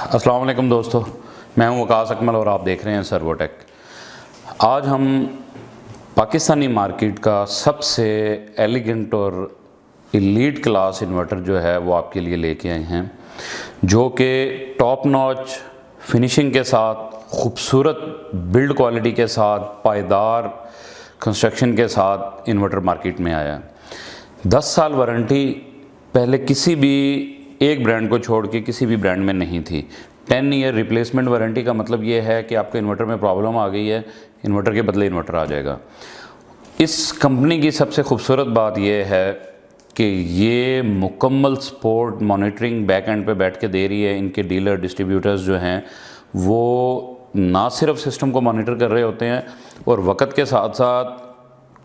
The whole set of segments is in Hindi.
अस्सलाम वालेकुम दोस्तों, मैं हूं वकास अकमल और आप देख रहे हैं सर्वोटेक। आज हम पाकिस्तानी मार्केट का सबसे एलिगेंट और एलीट क्लास इन्वर्टर जो है वो आपके लिए लेके आए हैं, जो कि टॉप नॉच फिनिशिंग के साथ, खूबसूरत बिल्ड क्वालिटी के साथ, पायदार कंस्ट्रक्शन के साथ इन्वर्टर मार्केट में आया है। 10 साल वारंटी पहले किसी भी एक ब्रांड को छोड़ के किसी भी ब्रांड में नहीं थी। 10 ईयर रिप्लेसमेंट वारंटी का मतलब ये है कि आपके इन्वर्टर में प्रॉब्लम आ गई है, इन्वर्टर के बदले इन्वर्टर आ जाएगा। इस कंपनी की सबसे खूबसूरत बात यह है कि ये मुकम्मल सपोर्ट मॉनिटरिंग बैक एंड पे बैठ के दे रही है। इनके डीलर डिस्ट्रीब्यूटर्स जो हैं वो ना सिर्फ सिस्टम को मॉनिटर कर रहे होते हैं और वक्त के साथ साथ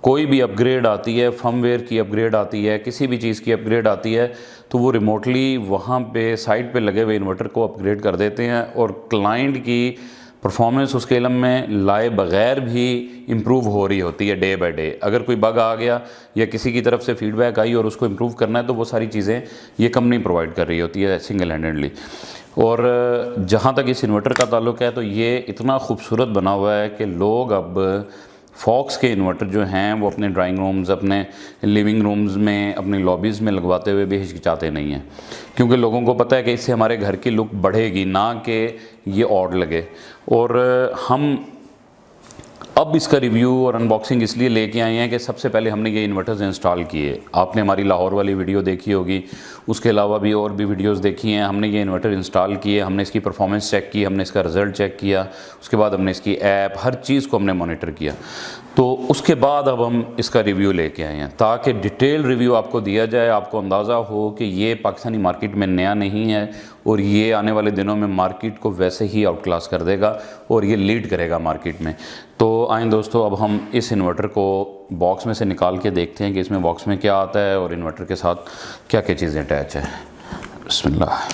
कोई भी अपग्रेड आती है, फर्मवेयर की अपग्रेड आती है, किसी भी चीज़ की अपग्रेड आती है तो वो रिमोटली वहाँ पे साइट पे लगे हुए इन्वर्टर को अपग्रेड कर देते हैं और क्लाइंट की परफॉर्मेंस उसके इल्म में लाए बग़ैर भी इम्प्रूव हो रही होती है डे बाय डे। अगर कोई बग आ गया या किसी की तरफ से फीडबैक आई और उसको इम्प्रूव करना है तो वो सारी चीज़ें ये कंपनी प्रोवाइड कर रही होती है सिंगल हैंडेडली। और जहाँ तक इस इन्वर्टर का ताल्लुक़ है तो ये इतना खूबसूरत बना हुआ है कि लोग अब फॉक्स के इन्वर्टर जो हैं वो अपने ड्राइंग रूम्स, अपने लिविंग रूम्स में, अपनी लॉबीज़ में लगवाते हुए भी हिचकिचाते नहीं हैं, क्योंकि लोगों को पता है कि इससे हमारे घर की लुक बढ़ेगी, ना कि ये ऑड लगे। और हम अब इसका रिव्यू और अनबॉक्सिंग इसलिए लेके आए हैं कि सबसे पहले हमने ये इन्वर्टर्स इंस्टॉल किए। आपने हमारी लाहौर वाली वीडियो देखी होगी, उसके अलावा भी और भी वीडियोस देखी हैं। हमने ये इन्वर्टर इंस्टॉल किए, हमने इसकी परफॉर्मेंस चेक की, हमने इसका रिज़ल्ट चेक किया, उसके बाद हमने इसकी ऐप, हर चीज़ को हमने मॉनिटर किया। तो उसके बाद अब हम इसका रिव्यू लेके आए हैं ताकि डिटेल रिव्यू आपको दिया जाए, आपको अंदाज़ा हो कि ये पाकिस्तानी मार्केट में नया नहीं है और ये आने वाले दिनों में मार्केट को वैसे ही आउट क्लास कर देगा और ये लीड करेगा मार्केट में। तो आएँ दोस्तों, अब हम इस इन्वर्टर को बॉक्स में से निकाल के देखते हैं कि इसमें बॉक्स में क्या आता है और इन्वर्टर के साथ क्या क्या चीज़ें अटैच है। बिस्मिल्लाह।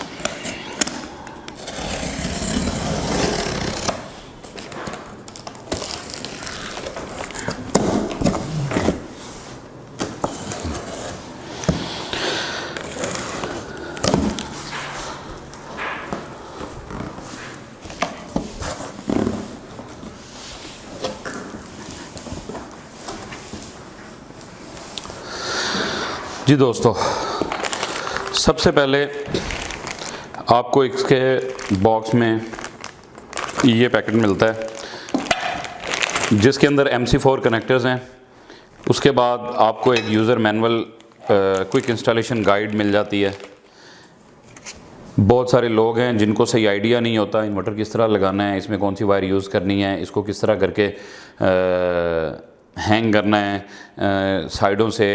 जी दोस्तों, सबसे पहले आपको इसके बॉक्स में ये पैकेट मिलता है जिसके अंदर MC4 कनेक्टर्स हैं। उसके बाद आपको एक user manual quick installation guide मिल जाती है। बहुत सारे लोग हैं जिनको सही आइडिया नहीं होता इन्वर्टर किस तरह लगाना है, इसमें कौन सी वायर यूज़ करनी है, इसको किस तरह करके हैंग करना है, साइडों से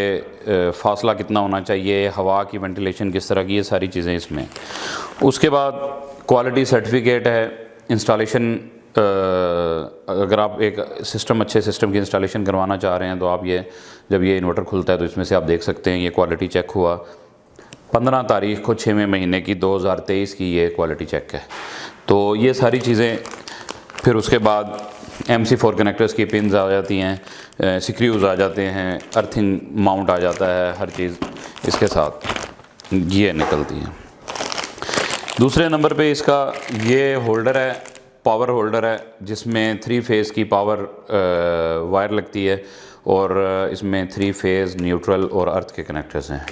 फासला कितना होना चाहिए, हवा की वेंटिलेशन किस तरह की, ये सारी चीज़ें इसमें। उसके बाद क्वालिटी सर्टिफिकेट है, इंस्टॉलेशन। अगर आप एक अच्छे सिस्टम की इंस्टॉलेशन करवाना चाह रहे हैं तो आप ये जब ये इन्वर्टर खुलता है तो इसमें से आप देख सकते हैं ये क्वालिटी चेक हुआ 15 तारीख को 6वें महीने की 2023 की ये क्वालिटी चेक है। तो ये सारी चीज़ें, फिर उसके बाद MC4 कनेक्टर्स की पिन्स आ जाती हैं, स्क्रूज़ आ जाते हैं, अर्थिंग माउंट आ जाता है, हर चीज़ इसके साथ ये निकलती है। दूसरे नंबर पे इसका ये होल्डर है, पावर होल्डर है, जिसमें 3 फेज़ की पावर वायर लगती है और इसमें 3 फेज़ न्यूट्रल और अर्थ के कनेक्टर्स हैं।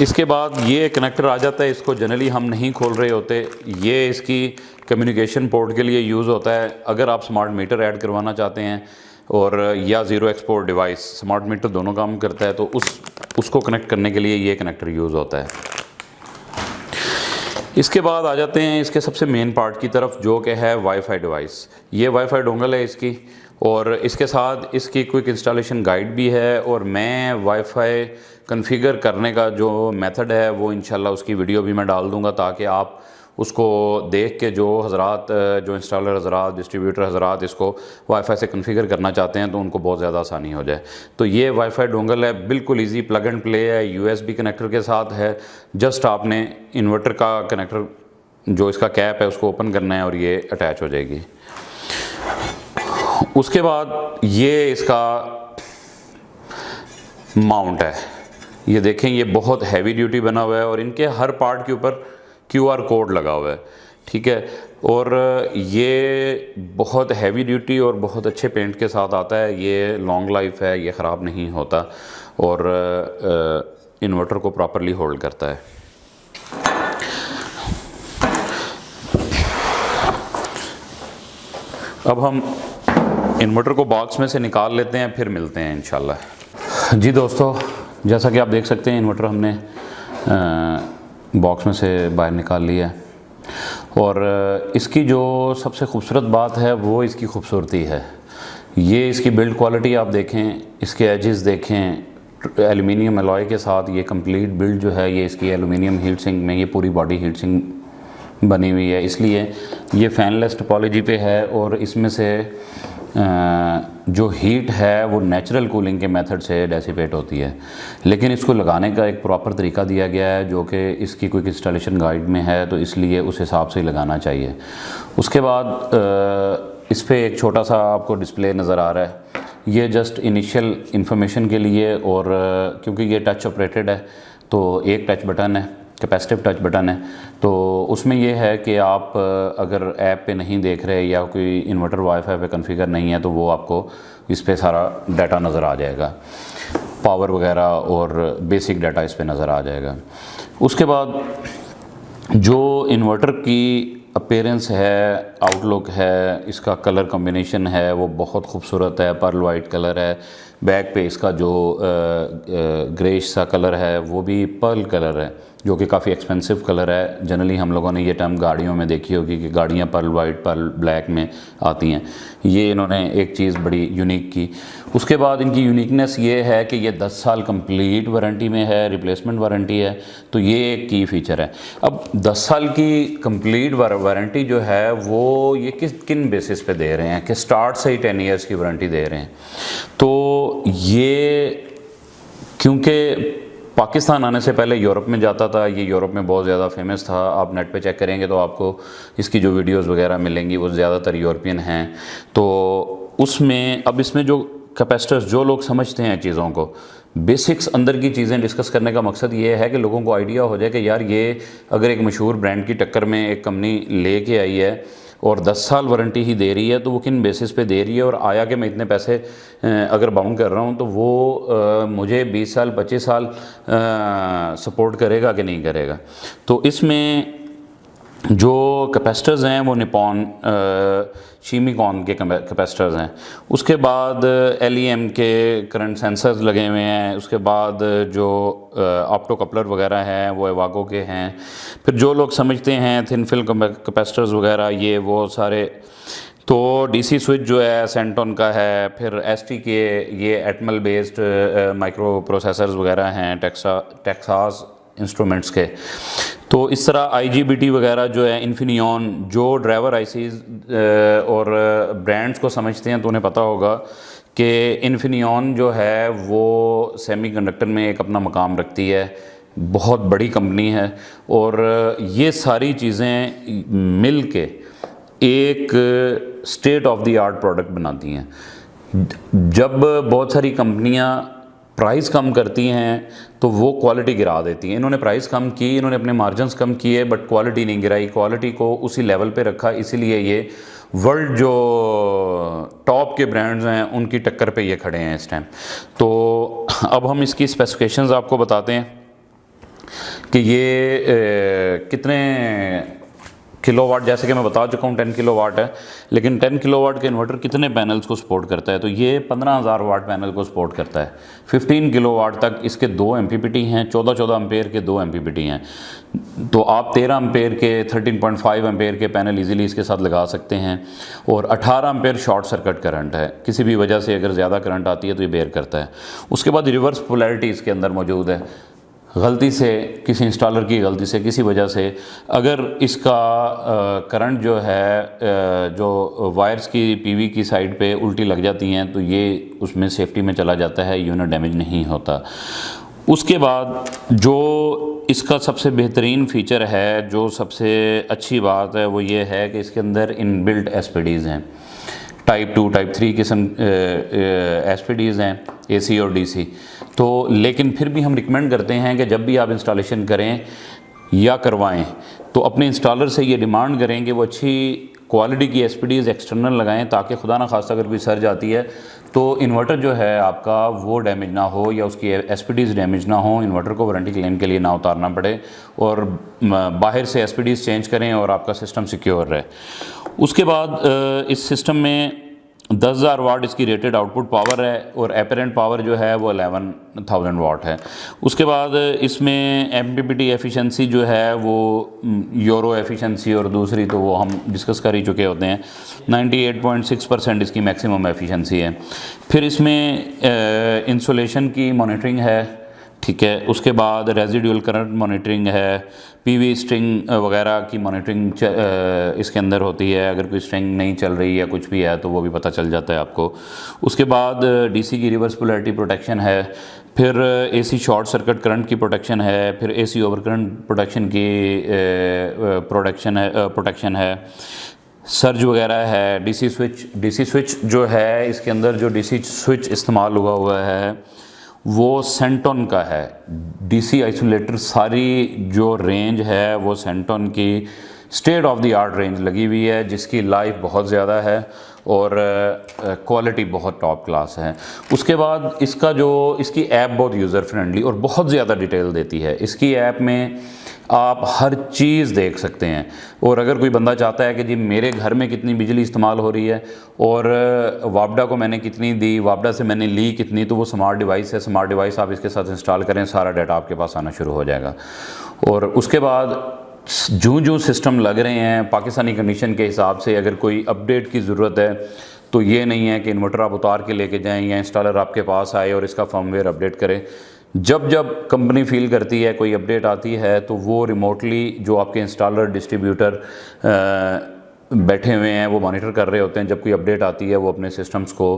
इसके बाद ये कनेक्टर आ जाता है, इसको जनरली हम नहीं खोल रहे होते, ये इसकी कम्युनिकेशन पोर्ट के लिए यूज़ होता है। अगर आप स्मार्ट मीटर ऐड करवाना चाहते हैं और या zero export device, smart meter दोनों काम करता है, तो उसको कनेक्ट करने के लिए ये कनेक्टर यूज़ होता है। इसके बाद आ जाते हैं इसके सबसे मेन पार्ट की तरफ, जो कि है वाईफाई डिवाइस। ये वाईफाई डोंगल है इसकी, और इसके साथ इसकी क्विक इंस्टॉलेशन गाइड भी है और मैं वाईफाई कॉन्फ़िगर करने का जो मेथड है वो इंशाल्लाह उसकी वीडियो भी मैं डाल दूंगा, ताकि आप उसको देख के जो हज़रात, जो इंस्टॉलर हज़रात, डिस्ट्रीब्यूटर हज़रात इसको वाईफाई से कॉन्फ़िगर करना चाहते हैं तो उनको बहुत ज़्यादा आसानी हो जाए। तो ये वाईफाई डोंगल है, बिल्कुल इजी प्लग एंड प्ले है, USB कनेक्टर के साथ है। जस्ट आपने इन्वर्टर का कनेक्टर जो इसका कैप है उसको ओपन करना है और ये अटैच हो जाएगी। उसके बाद ये इसका माउंट है, ये देखें ये बहुत हैवी ड्यूटी बना हुआ है और इनके हर पार्ट के ऊपर QR कोड लगा हुआ है, ठीक है। और ये बहुत हैवी ड्यूटी और बहुत अच्छे पेंट के साथ आता है, ये लॉन्ग लाइफ है, ये ख़राब नहीं होता और इन्वर्टर को प्रॉपरली होल्ड करता है। अब हम इन्वर्टर को बॉक्स में से निकाल लेते हैं, फिर मिलते हैं इंशाल्लाह। जी दोस्तों, जैसा कि आप देख सकते हैं इन्वर्टर हमने बॉक्स में से बाहर निकाल लिया है और इसकी जो सबसे खूबसूरत बात है वो इसकी खूबसूरती है। ये इसकी बिल्ड क्वालिटी आप देखें, इसके एजेस देखें, एल्युमिनियम अलॉय के साथ ये कंप्लीट बिल्ड जो है ये इसकी एल्युमिनियम हीट सिंक में ये पूरी बॉडी हीट सिंक बनी हुई है, इसलिए ये फैनलेस टोपोलॉजी पे है और इसमें से जो हीट है वो नेचुरल कूलिंग के मेथड से डेसिपेट होती है। लेकिन इसको लगाने का एक प्रॉपर तरीका दिया गया है जो कि इसकी कोई इंस्टॉलेशन गाइड में है, तो इसलिए उस हिसाब से ही लगाना चाहिए। उसके बाद इस पर एक छोटा सा आपको डिस्प्ले नज़र आ रहा है, ये जस्ट इनिशियल इंफॉर्मेशन के लिए, और क्योंकि ये टच ऑपरेटेड है तो एक टच बटन है, कैपेसिटिव टच बटन है, तो उसमें यह है कि आप अगर ऐप पे नहीं देख रहे या कोई इन्वर्टर वाईफाई पे कॉन्फ़िगर नहीं है तो वो आपको इस पे सारा डाटा नज़र आ जाएगा, पावर वगैरह और बेसिक डाटा इस पे नज़र आ जाएगा। उसके बाद जो इन्वर्टर की अपीयरेंस है, आउटलुक है, इसका कलर कॉम्बिनेशन है वो बहुत खूबसूरत है, पर्ल वाइट कलर है। बैक पे इसका जो ग्रेश सा कलर है वो भी पर्ल कलर है, जो कि काफ़ी एक्सपेंसिव कलर है। जनरली हम लोगों ने ये टर्म गाड़ियों में देखी होगी कि गाड़ियाँ पर्ल वाइट, पर्ल ब्लैक में आती हैं। ये इन्होंने एक चीज़ बड़ी यूनिक की। उसके बाद इनकी यूनिकनेस ये है कि ये 10 साल कंप्लीट वारंटी में है, रिप्लेसमेंट वारंटी है, तो ये एक की फ़ीचर है। अब 10 साल की कंप्लीट वारंटी जो है वो ये किन बेसिस पे दे रहे हैं कि स्टार्ट से ही 10 ईयर्स की वारंटी दे रहे हैं। तो ये क्योंकि पाकिस्तान आने से पहले यूरोप में जाता था, ये यूरोप में बहुत ज़्यादा फेमस था। आप नेट पे चेक करेंगे तो आपको इसकी जो वीडियोस वगैरह मिलेंगी वो ज़्यादातर यूरोपियन हैं। तो उसमें अब इसमें जो कैपेसिटर्स, जो लोग समझते हैं चीज़ों को, बेसिक्स अंदर की चीज़ें डिस्कस करने का मकसद ये है कि लोगों को आइडिया हो जाए कि यार ये अगर एक मशहूर ब्रांड की टक्कर में एक कंपनी लेके आई है और 10 साल वारंटी ही दे रही है तो वो किन बेसिस पे दे रही है, और आया कि मैं इतने पैसे अगर बाउंड कर रहा हूँ तो वो मुझे 20 साल 25 साल सपोर्ट करेगा कि नहीं करेगा। तो इसमें जो कैपेसिटर्स हैं वो निपॉन शीमिकॉन के कैपेसिटर्स हैं। उसके बाद LEM के करंट सेंसर्स लगे हुए हैं। उसके बाद जो ऑप्टो कपलर वगैरह हैं वो एवागो के हैं। फिर जो लोग समझते हैं थिन फिल्म कैपेसिटर्स वगैरह ये वो सारे, तो DC स्विच जो है सेंटोन का है। फिर ST के ये एटमल बेस्ड माइक्रो प्रोसेसर्स वगैरह हैं, टेक्सास इंस्ट्रूमेंट्स के। तो इस तरह IGBT वगैरह जो है, इन्फिनियॉन, जो ड्राइवर ICs और ब्रांड्स को समझते हैं तो उन्हें पता होगा कि इन्फिनियॉन जो है वो सेमीकंडक्टर में एक अपना मकाम रखती है, बहुत बड़ी कंपनी है। और ये सारी चीज़ें मिल के एक state of the art product बनाती हैं। जब बहुत सारी कंपनियां प्राइस कम करती हैं तो वो क्वालिटी गिरा देती हैं। इन्होंने प्राइस कम की, इन्होंने अपने मार्जिन्स कम किए, बट क्वालिटी नहीं गिराई, क्वालिटी को उसी लेवल पे रखा। इसीलिए ये वर्ल्ड जो टॉप के ब्रांड्स हैं उनकी टक्कर पे ये खड़े हैं इस टाइम। तो अब हम इसकी स्पेसिफिकेशंस आपको बताते हैं कि ये कितने किलोवाट, जैसे कि मैं बता चुका हूँ 10 किलोवाट है, लेकिन 10 किलोवाट के इन्वर्टर कितने पैनल्स को सपोर्ट करता है, तो ये 15,000 वाट पैनल को सपोर्ट करता है। 15 किलोवाट तक इसके 2 MPPT हैं, 14 एम्पेयर के 2 MPPT हैं। तो आप 13 एम्पेयर के 13.5 एम्पेयर के पैनल इजीली इसके साथ लगा सकते हैं। और 18 एम्पेयर शॉर्ट सर्किट करंट है, किसी भी वजह से अगर ज़्यादा करंट आती है तो ये बेयर करता है। उसके बाद रिवर्स पोलैरिटी इसके अंदर मौजूद है। गलती से, किसी इंस्टॉलर की गलती से, किसी वजह से अगर इसका करंट जो है जो वायर्स की PV की साइड पे उल्टी लग जाती हैं तो ये उसमें सेफ्टी में चला जाता है, यूनिट डैमेज नहीं होता। उसके बाद जो इसका सबसे बेहतरीन फ़ीचर है, जो सबसे अच्छी बात है, वो ये है कि इसके अंदर इनबिल्ट SPDs हैं। टाइप 2, टाइप 3 किस्म SPDs हैं, AC और DC। तो लेकिन फिर भी हम रिकमेंड करते हैं कि जब भी आप इंस्टॉलेशन करें या करवाएं तो अपने इंस्टॉलर से ये डिमांड करें कि वो अच्छी क्वालिटी की एसपीडीज़ एक्सटर्नल लगाएं, ताकि खुदा ना खास्ता अगर कोई सर्ज आती है तो इन्वर्टर जो है आपका वो डैमेज ना हो या उसकी एसपीडीज़ डैमेज ना हो, इन्वर्टर को वारंटी क्लेम के लिए ना उतारना पड़े, और बाहर से एसपीडीज़ चेंज करें और आपका सिस्टम सिक्योर रहे। उसके बाद इस सिस्टम में 10,000 वाट इसकी रेटेड आउटपुट पावर है और एपरेंट पावर जो है वो 11,000 वाट है। उसके बाद इसमें एमपीपीटी एफिशिएंसी जो है वो यूरो एफिशिएंसी और दूसरी तो वो हम डिस्कस कर ही चुके होते हैं। 98.6% इसकी मैक्सिमम एफिशिएंसी है। फिर इसमें इंसुलेशन की मॉनिटरिंग है, ठीक है। उसके बाद रेजिडुअल करंट मॉनिटरिंग है, पीवी स्ट्रिंग वगैरह की मॉनिटरिंग इसके अंदर होती है। अगर कोई स्ट्रिंग नहीं चल रही है कुछ भी है तो वो भी पता चल जाता है आपको। उसके बाद डीसी की रिवर्स पोलैरिटी प्रोटेक्शन है, फिर एसी शॉर्ट सर्किट करंट की प्रोटेक्शन है, फिर एसी ओवर करंट प्रोटेक्शन की प्रोटेक्शन है, सर्ज वगैरह है, डीसी स्विच जो है इसके अंदर जो डीसी स्विच इस्तेमाल हुआ है वो सेंटोन का है। डीसी आइसोलेटर सारी जो रेंज है वो सेंटोन की state of the art range लगी हुई है, जिसकी लाइफ बहुत ज़्यादा है और क्वालिटी बहुत टॉप क्लास है। उसके बाद इसकी ऐप बहुत यूज़र फ्रेंडली और बहुत ज़्यादा डिटेल देती है। इसकी ऐप में आप हर चीज़ देख सकते हैं, और अगर कोई बंदा चाहता है कि जी मेरे घर में कितनी बिजली इस्तेमाल हो रही है और वापडा को मैंने कितनी दी, वापडा से मैंने ली कितनी, तो वो स्मार्ट डिवाइस है। स्मार्ट डिवाइस आप इसके साथ इंस्टॉल करें, सारा डाटा आपके पास आना शुरू हो जाएगा। और उसके बाद जो सिस्टम लग रहे हैं पाकिस्तानी कंडीशन के हिसाब से, अगर कोई अपडेट की ज़रूरत है तो ये नहीं है कि इन्वर्टर आप उतार के लेके जाएं या इंस्टॉलर आपके पास आए और इसका फर्मवेयर अपडेट करे। जब कंपनी फील करती है कोई अपडेट आती है तो वो रिमोटली जो आपके इंस्टॉलर डिस्ट्रीब्यूटर बैठे हुए हैं वो मॉनिटर कर रहे होते हैं। जब कोई अपडेट आती है वो अपने सिस्टम्स को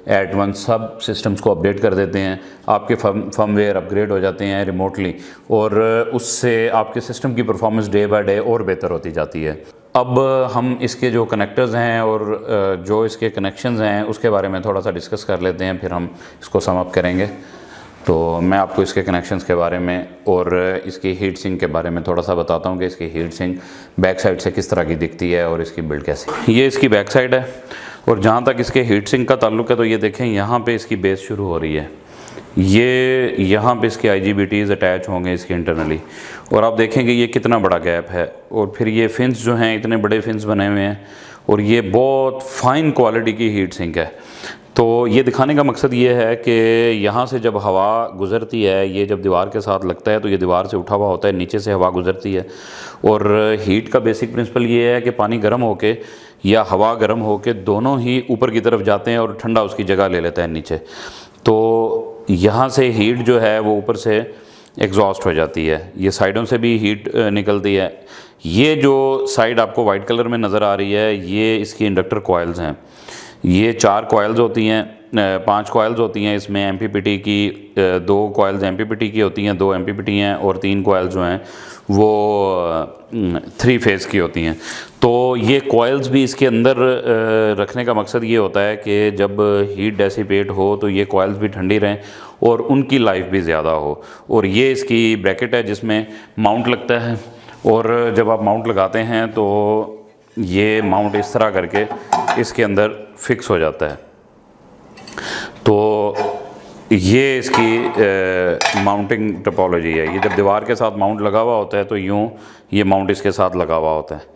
एट वन सब सिस्टम्स को अपडेट कर देते हैं, आपके फर्मवेयर अपग्रेड हो जाते हैं रिमोटली, और उससे आपके सिस्टम की परफॉर्मेंस डे बाय डे और बेहतर होती जाती है। अब हम इसके जो कनेक्टर्स हैं और जो इसके कनेक्शंस हैं उसके बारे में थोड़ा सा डिस्कस कर लेते हैं, फिर हम इसको सम अप करेंगे। तो मैं आपको इसके कनेक्शंस के बारे में और इसकी हीट सिंक के बारे में थोड़ा सा बताता हूँ कि इसकी हीट सिंक बैक साइड से किस तरह की दिखती है और इसकी बिल्ड कैसी। ये इसकी बैक साइड है, और जहाँ तक इसके हीट सिंक का ताल्लुक़ है तो ये देखें यहाँ पे इसकी बेस शुरू हो रही है। ये यहाँ पे इसके IGBTs अटैच होंगे इसके इंटरनली, और आप देखेंगे ये कितना बड़ा गैप है। और फिर ये फिन्स जो हैं इतने बड़े फिन्स बने हुए हैं, और ये बहुत फाइन क्वालिटी की हीट सिंक है। तो ये दिखाने का मकसद ये है कि यहाँ से जब हवा गुज़रती है, ये जब दीवार के साथ लगता है तो ये दीवार से उठा हुआ होता है, नीचे से हवा गुज़रती है। और हीट का बेसिक प्रिंसिपल ये है कि पानी गर्म होके या हवा गर्म होके दोनों ही ऊपर की तरफ जाते हैं और ठंडा उसकी जगह ले लेता है नीचे। तो यहाँ से हीट जो है वो ऊपर से एग्जॉस्ट हो जाती है, ये साइडों से भी हीट निकलती है। ये जो साइड आपको वाइट कलर में नज़र आ रही है ये इसकी इंडक्टर कॉइल्स हैं। ये 4 कॉइल्स होती हैं, 5 कॉइल्स होती हैं इसमें। MPPT की 2 कॉइल्स MPPT की होती हैं, 2 MPPT हैं, और 3 कॉइल्स जो हैं वो 3 फेज़ की होती हैं। तो ये कॉइल्स भी इसके अंदर रखने का मकसद ये होता है कि जब हीट डेसिपेट हो तो ये कॉइल्स भी ठंडी रहें और उनकी लाइफ भी ज़्यादा हो। और ये इसकी ब्रैकेट है जिसमें माउंट लगता है, और जब आप माउंट लगाते हैं तो ये माउंट इस तरह करके इसके अंदर फिक्स हो जाता है। तो ये इसकी माउंटिंग टोपोलॉजी है। ये जब दीवार के साथ माउंट लगा हुआ होता है तो यूँ ये माउंट इसके साथ लगा हुआ होता है।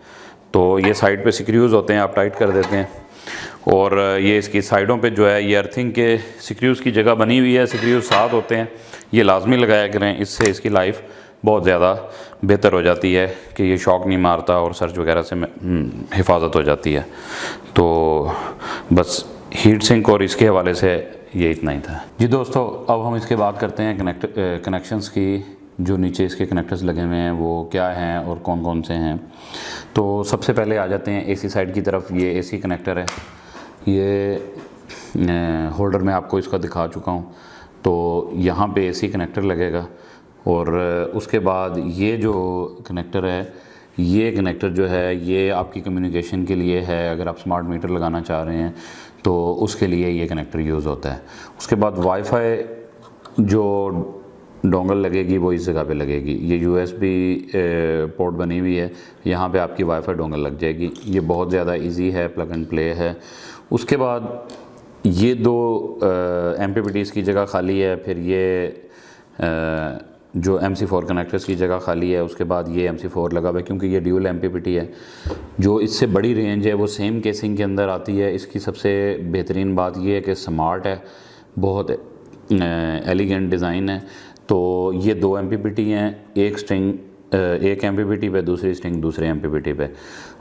तो ये साइड पे स्क्रूज होते हैं, आप टाइट कर देते हैं, और ये इसकी साइडों पे जो है ये अर्थिंग के स्क्रूज की जगह बनी हुई है। स्क्रूज साथ होते हैं, ये लाजमी लगाया करें, इससे इसकी लाइफ बहुत ज़्यादा बेहतर हो जाती है कि ये शॉक नहीं मारता और सर्ज वगैरह से हिफाजत हो जाती है। तो बस हीट सिंक और इसके हवाले से ये इतना ही था जी दोस्तों। अब हम इसके बात करते हैं कनेक्शंस की। जो नीचे इसके कनेक्टर्स लगे हुए हैं वो क्या हैं और कौन कौन से हैं। तो सबसे पहले आ जाते हैं AC साइड की तरफ। ये AC कनेक्टर है, ये होल्डर में आपको इसका दिखा चुका हूँ। तो यहाँ पे AC कनेक्टर लगेगा, और उसके बाद ये जो कनेक्टर है, ये कनेक्टर जो है ये आपकी कम्युनिकेशन के लिए है। अगर आप स्मार्ट मीटर लगाना चाह रहे हैं तो उसके लिए ये कनेक्टर यूज़ होता है। उसके बाद वाईफाई जो डोंगल लगेगी वो इस जगह पे लगेगी। ये USB पोर्ट बनी हुई है, यहाँ पे आपकी वाईफाई डोंगल लग जाएगी। ये बहुत ज़्यादा इजी है, प्लग एंड प्ले है। उसके बाद ये दो MPPTs की जगह खाली है, फिर ये जो MC4 कनेक्टर्स की जगह खाली है, उसके बाद ये MC4 लगा हुआ है क्योंकि ये ड्यूल MPPT है। जो इससे बड़ी रेंज है वो सेम केसिंग के अंदर आती है। इसकी सबसे बेहतरीन बात ये है कि स्मार्ट है, बहुत एलिगेंट डिज़ाइन है। तो ये दो MPPT हैं, एक स्ट्रिंग एक MPPT पे, दूसरी स्ट्रिंग दूसरे MPPT पे,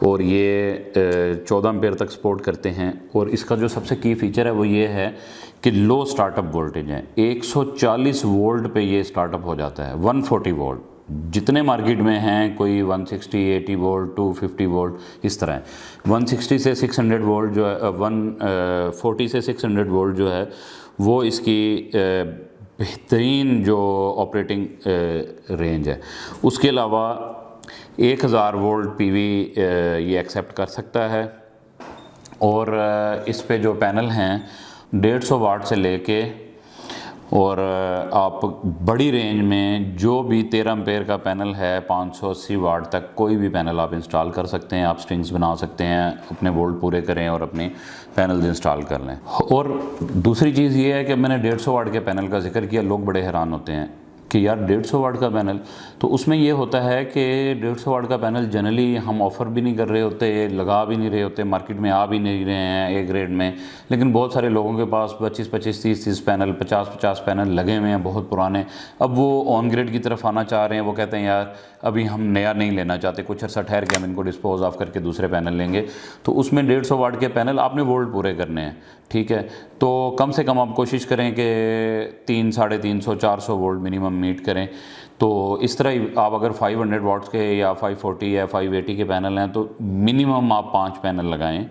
और ये 14 एम्पेयर तक सपोर्ट करते हैं। और इसका जो सबसे की फ़ीचर है वो ये है कि लो स्टार्टअप वोल्टेज है। 140 वोल्ट पे ये स्टार्टअप हो जाता है। 140 वोल्ट जितने मार्केट में हैं, कोई 160, 80 वोल्ट, 250 वोल्ट इस तरह है। 160 से 600 वोल्ट जो है, 140 से 600 वोल्ट जो है वो इसकी बेहतरीन जो ऑपरेटिंग रेंज है। उसके अलावा 1000 वोल्ट PV ये एक्सेप्ट कर सकता है। और इस पे जो पैनल हैं 150 वाट से लेके, और आप बड़ी रेंज में जो भी 13 एम्पेयर का पैनल है 580 वाट तक कोई भी पैनल आप इंस्टॉल कर सकते हैं। आप स्ट्रिंग्स बना सकते हैं, अपने वोल्ट पूरे करें और अपने पैनल्स इंस्टॉल कर लें। और दूसरी चीज़ ये है कि मैंने 150 वाट के पैनल का जिक्र किया, लोग बड़े हैरान होते हैं कि यार 150 वाट का पैनल, तो उसमें ये होता है कि 150 वाट का पैनल जनरली हम ऑफ़र भी नहीं कर रहे होते, लगा भी नहीं रहे होते, मार्केट में आ भी नहीं रहे हैं ए ग्रेड में। लेकिन बहुत सारे लोगों के पास 25-25, 30-30 पैनल, 50-50 पैनल लगे हुए हैं, बहुत पुराने। अब वो ऑन ग्रेड की तरफ आना चाह रहे हैं। वो कहते हैं यार अभी हम नया नहीं लेना चाहते, कुछ अर्सा ठहर के हम इनको डिस्पोज ऑफ करके दूसरे पैनल लेंगे। तो उसमें 150 वाट के पैनल आपने वोल्ट पूरे करने हैं, ठीक है। तो कम से कम आप कोशिश करें कि 300, 350, 400 वोल्ट मिनिमम मीट करें। तो इस तरह ही आप अगर 500 वाट्स के या 540 या 580 के पैनल हैं तो मिनिमम आप 5 पैनल लगाएं।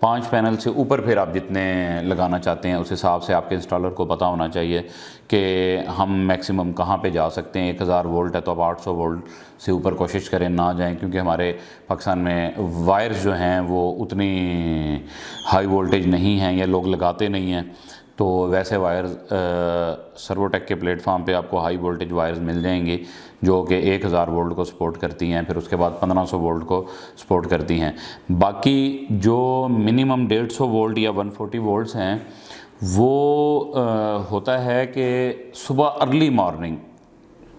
5 पैनल से ऊपर फिर आप जितने लगाना चाहते हैं उस हिसाब से आपके इंस्टॉलर को पता होना चाहिए कि हम मैक्सिमम कहाँ पे जा सकते हैं। 1000 वोल्ट है तो आप 800 वोल्ट से ऊपर कोशिश करें ना जाएं, क्योंकि हमारे पाकिस्तान में वायर्स जो हैं वो उतनी हाई वोल्टेज नहीं हैं या लोग लगाते नहीं हैं। तो वैसे वायर्स सर्वोटेक के प्लेटफॉर्म पे आपको हाई वोल्टेज वायर्स मिल जाएंगी जो कि 1000 वोल्ट को सपोर्ट करती हैं, फिर उसके बाद 1500 वोल्ट को सपोर्ट करती हैं। बाकी जो मिनिमम 150 वोल्ट या 140 वोल्ट्स हैं वो होता है कि सुबह अर्ली मॉर्निंग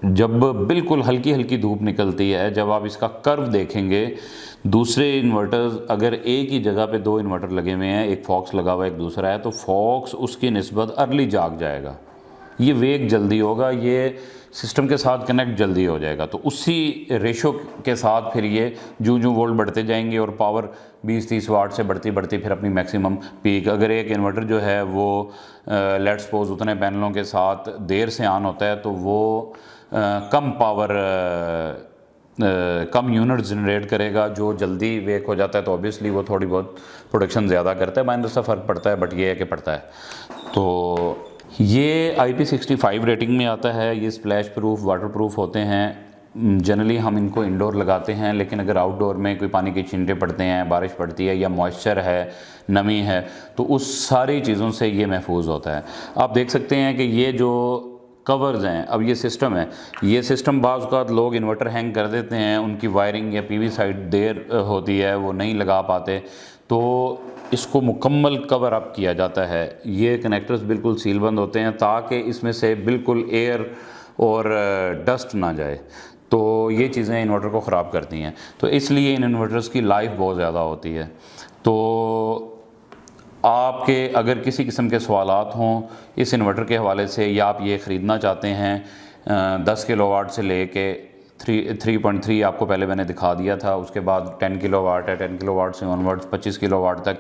जब बिल्कुल हल्की हल्की धूप निकलती है, जब आप इसका कर्व देखेंगे, दूसरे इन्वर्टर्स अगर एक ही जगह पे 2 इन्वर्टर लगे हुए हैं, एक फॉक्स लगा हुआ है एक दूसरा है, तो फॉक्स उसकी निस्बत अर्ली जाग जाएगा, ये वेक जल्दी होगा, ये सिस्टम के साथ कनेक्ट जल्दी हो जाएगा। तो उसी रेशो के साथ फिर ये जूं वोल्ट बढ़ते जाएंगे और पावर 20-30 वाट से बढ़ती बढ़ती फिर अपनी मैक्सिमम पीक। अगर एक इन्वर्टर जो है वो लेट्स सपोज उतने पैनलों के साथ देर से ऑन होता है तो वो कम पावर कम यूनिट जनरेट करेगा, जो जल्दी वेक हो जाता है तो ऑब्वियसली वो थोड़ी बहुत प्रोडक्शन ज़्यादा करता है। माइनस सा फ़र्क पड़ता है, बट ये है कि पड़ता है। तो ये IP65 रेटिंग में आता है। ये स्प्लैश प्रूफ, वाटर प्रूफ होते हैं। जनरली हम इनको इंडोर लगाते हैं, लेकिन अगर आउटडोर में कोई पानी के छींटे पड़ते हैं, बारिश पड़ती है या मॉइस्चर है, नमी है, तो उस सारी चीज़ों से ये महफूज होता है। आप देख सकते हैं कि ये जो कवर्स हैं, अब ये सिस्टम है, ये सिस्टम बाज़ औक़ात लोग इन्वर्टर हैंग कर देते हैं, उनकी वायरिंग या PV साइड देर होती है, वो नहीं लगा पाते, तो इसको मुकम्मल कवर अप किया जाता है। ये कनेक्टर्स बिल्कुल सील बंद होते हैं ताकि इसमें से बिल्कुल एयर और डस्ट ना जाए, तो ये चीज़ें इन्वर्टर को ख़राब करती हैं। तो इसलिए इन इन्वर्टर्स की लाइफ बहुत ज़्यादा होती है। तो आपके अगर किसी किस्म के सवालात हों इस इन्वर्टर के हवाले से, या आप ये ख़रीदना चाहते हैं 10 किलोवाट से लेके 3.3 आपको पहले मैंने दिखा दिया था, उसके बाद 10 किलोवाट है, 10 किलोवाट से ऑनवर्ड्स 25 किलोवाट तक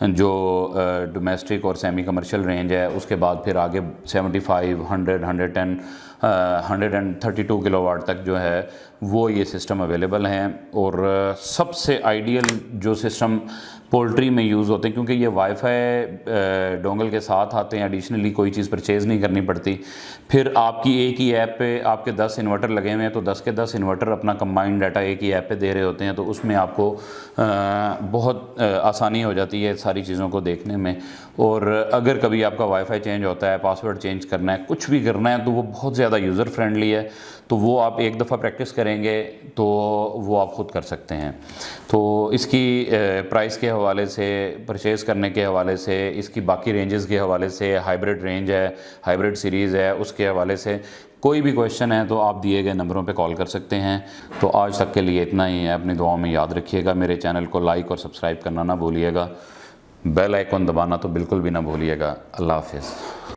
जो डोमेस्टिक और सेमी कमर्शियल रेंज है, उसके बाद फिर आगे 75, 100, 110, 132 किलोवाट तक जो है वो ये सिस्टम अवेलेबल हैं। और सबसे आइडियल जो सिस्टम पोल्ट्री में यूज़ होते हैं, क्योंकि ये वाईफाई डोंगल के साथ आते हैं, एडिशनली कोई चीज़ परचेज़ नहीं करनी पड़ती। फिर आपकी एक ही ऐप पे आपके 10 इन्वर्टर लगे हुए हैं, तो 10 के 10 इन्वर्टर अपना कंबाइंड डाटा एक ही ऐप पे दे रहे होते हैं, तो उसमें आपको बहुत आसानी हो जाती है सारी चीज़ों को देखने में। और अगर कभी आपका वाईफाई चेंज होता है, पासवर्ड चेंज करना है, कुछ भी करना है, तो वो बहुत ज़्यादा ज़्यादा यूज़र फ्रेंडली है, तो वो आप एक दफ़ा प्रैक्टिस करेंगे तो वो आप ख़ुद कर सकते हैं। तो इसकी प्राइस के हवाले से, परचेज़ करने के हवाले से, इसकी बाकी रेंजेस के हवाले से, हाइब्रिड रेंज है, हाइब्रिड सीरीज़ है, उसके हवाले से कोई भी क्वेश्चन है तो आप दिए गए नंबरों पे कॉल कर सकते हैं। तो आज तक के लिए इतना ही है। अपनी दुआओं में याद रखिएगा। मेरे चैनल को लाइक और सब्सक्राइब करना ना भूलिएगा। बेल आइकन दबाना तो बिल्कुल भी ना भूलिएगा। अल्लाह हाफ़िज़।